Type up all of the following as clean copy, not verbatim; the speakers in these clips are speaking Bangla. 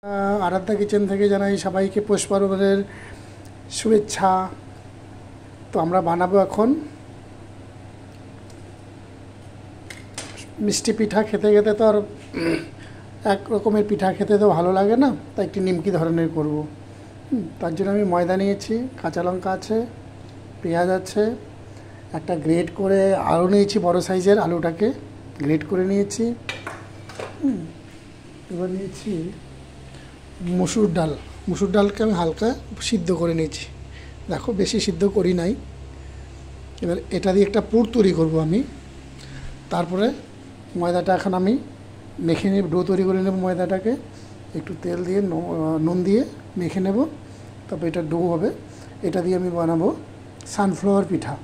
আরাধ্যা কিচেন থেকে জানাই সবাইকে পৌষ পার্বণের শুভেচ্ছা। তো আমরা বানাবো এখন মিষ্টি পিঠা। খেতে খেতে তো আর এক রকমের পিঠা খেতে তো ভালো লাগে না, তাই একটি নিমকি ধরনের করব। তার জন্য আমি ময়দা নিয়েছি, কাঁচা লঙ্কা আছে, পেঁয়াজ আছে, একটা গ্রেট করে আলু নিয়েছি, বড় সাইজের আলুটাকে গ্রেট করে নিয়েছি। এবার নিয়েছি মসুর ডাল। মসুর ডালকে আমি হালকা সিদ্ধ করে নিয়েছি, দেখো বেশি সিদ্ধ করি নাই। এবার এটা দিয়ে একটা পুর তৈরি করব আমি। তারপরে ময়দাটা এখন আমি মেখে নেব, ডো তৈরি করে নেব। ময়দাটাকে একটু তেল দিয়ে নুন দিয়ে মেখে নেব, তারপর এটা ডো হবে। এটা দিয়ে আমি বানাবো সানফ্লাওয়ার পিঠা,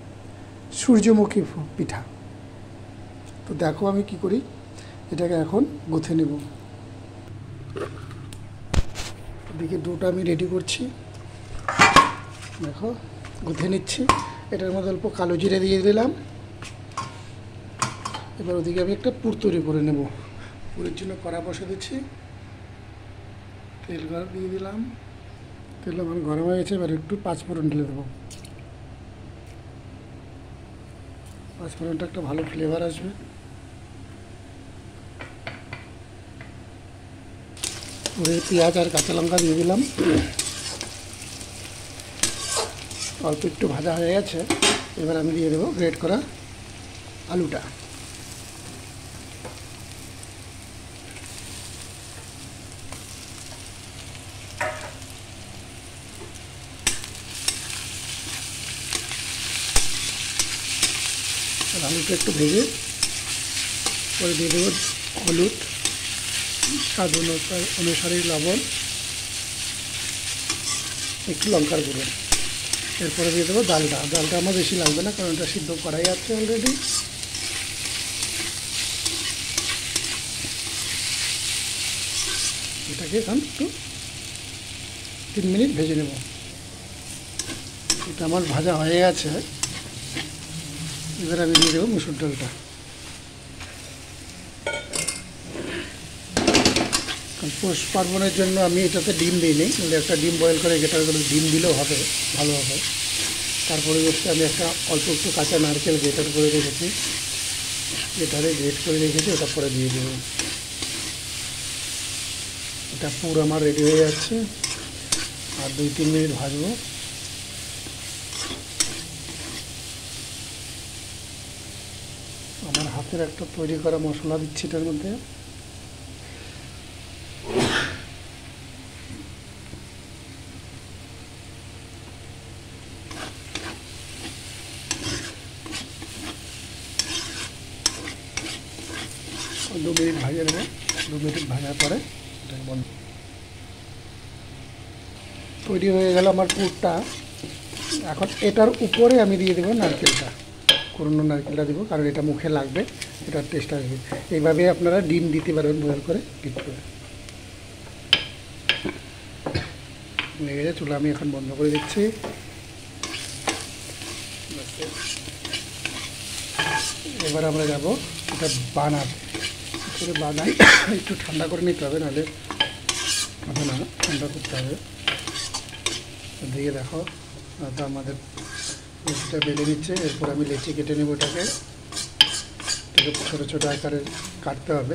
সূর্যমুখী পিঠা। তো দেখো আমি কি করি, এটাকে এখন গুঁথে নেব। এদিকে ডোটা আমি রেডি করছি, দেখো গুঁথে নিচ্ছি। এটার মধ্যে অল্প কালো জিরে দিয়ে দিলাম। এবার ওদিকে আমি একটা পুর তৈরি করে নেব। পুরের জন্য কড়া বসে দিচ্ছি, তেল দিয়ে দিলাম। তেল আমার গরম হয়ে গেছে, এবার একটু পাঁচফোড়ন ঢেলে দেবো। পাঁচফোড়নটা একটা ভালো ফ্লেভার আসবে। পুরে পেঁয়াজ আর কাঁচা লঙ্কা দিয়ে দিলাম। অল্প একটু ভাজা হয়ে গেছে, এবার আমি দিয়ে দেবো গ্রেট করা আলুটা। আলুটা একটু ভেজে পরে দিয়ে দেবো হলুদ, স্বাদ অনুসারে লবণ, একটু লঙ্কার গুঁড়ো। এরপরে দিয়ে দেবো ডালটা। ডালটা আমার বেশি লাগবে না, কারণ এটা সিদ্ধ করাই আছে অলরেডি। এটাকে এখন একটু 3 মিনিট ভেজে নেব। এটা আমার ভাজা হয়ে গেছে, এবার আমি দিয়ে দেবো মুসুর ডালটা। পৌষ পার্বণের জন্য আমি এটাতে ডিম দিইনি, একটা ডিম বয়েল করে এটার করে ডিম দিলেও হবে, ভালো হবে। তার পরিবর্তে আমি একটা অল্প একটু কাঁচা নারকেল গ্রেটার করে রেখেছি, গ্রেটারে গ্রেট করে রেখেছি, ওটা পরে দিয়ে দেব। এটা পুরো আমার রেডি হয়ে যাচ্ছে, আর 2-3 মিনিট ভাজবো। আমার হাতের একটা তৈরি করা মশলা দিচ্ছি এটার মধ্যে। দু মিনিট ভাজা নেব, 2 মিনিট ভাজার পরে এটাকে বন্ধ। তৈরি হয়ে গেল আমার পুরটা। এখন এটার উপরে আমি দিয়ে দেবো নারকেলটা, কুড়নো নারকেলটা দেবো, কারণ এটা মুখে লাগবে, এটার টেস্ট আসবে। এইভাবে আপনারা ডিম দিতে পারবেন, বয়েল করে ডিপ করে। লেগে যায়, চুলা আমি এখন বন্ধ করে দিচ্ছি। এবার আমরা যাব এটা বানাতে। করে বানাই একটু ঠান্ডা করে নিতে হবে, নাহলে হবে না, ঠান্ডা করতে হবে। দিয়ে দেখো তো আমাদের লেচিটা বেলে নিচ্ছে। এরপর আমি লেচি কেটে নেব। এটাকে ছোটো ছোটো আকারে কাটতে হবে।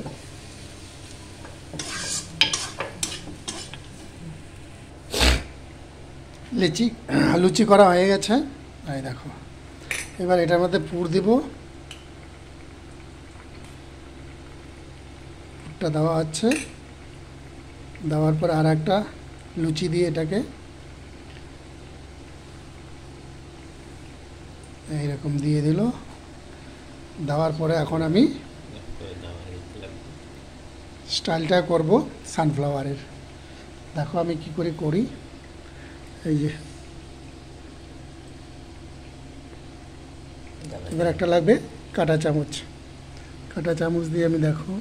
লুচি করা হয়ে গেছে, এই দেখো। এবার এটার মধ্যে পুর দিব। পুরটা দেওয়া হচ্ছে, দেওয়ার পর আর একটা লুচি দিয়ে এটাকে এইরকম দিয়ে দিল। দেওয়ার পরে এখন আমি স্টাইলটা করব সানফ্লাওয়ারের। দেখো আমি কি করে করি। এই যে এবার একটা লাগবে কাঁটা চামচ। কাঁটা চামচ দিয়ে আমি দেখো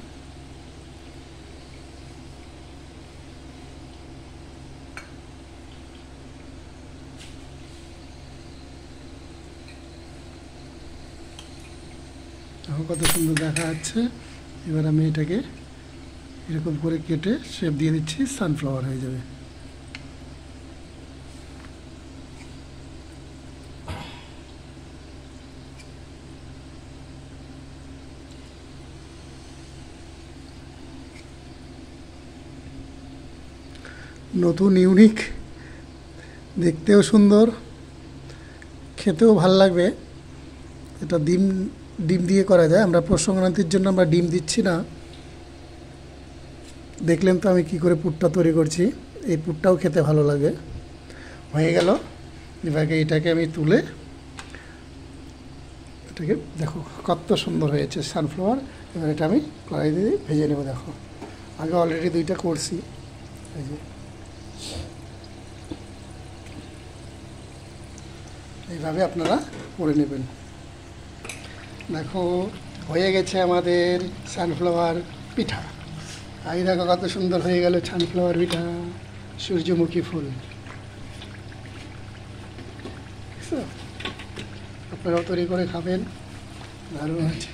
কত সুন্দর দেখা যাচ্ছে। এবার আমি এটাকে এরকম করে কেটে শেপ দিয়ে দিচ্ছি, সানফ্লাওয়ার হয়ে যাবে। নতুন, ইউনিক, দেখতেও সুন্দর, খেতেও ভাল লাগবে। এটা ডিম ডিম দিয়ে করা যায়। আমরা পৌষ সংক্রান্তির জন্য আমরা ডিম দিচ্ছি না। দেখলেন তো আমি কি করে পুরটা তৈরি করছি। এই পুরটাও খেতে ভালো লাগে। হয়ে গেল। এবারে এটাকে আমি তুলে, এটাকে দেখো কত সুন্দর হয়েছে সানফ্লাওয়ার। এবার এটা আমি কড়াই দিয়ে ভেজে নেব। দেখো আগে অলরেডি দুইটা করছি, এই যে এইভাবে আপনারা করে নেবেন। দেখো হয়ে গেছে আমাদের সানফ্লাওয়ার পিঠা। এই দেখো কত সুন্দর হয়ে গেল সানফ্লাওয়ার পিঠা, সূর্যমুখী ফুল। আপনারাও তৈরি করে খাবেন, দারুণ আছে।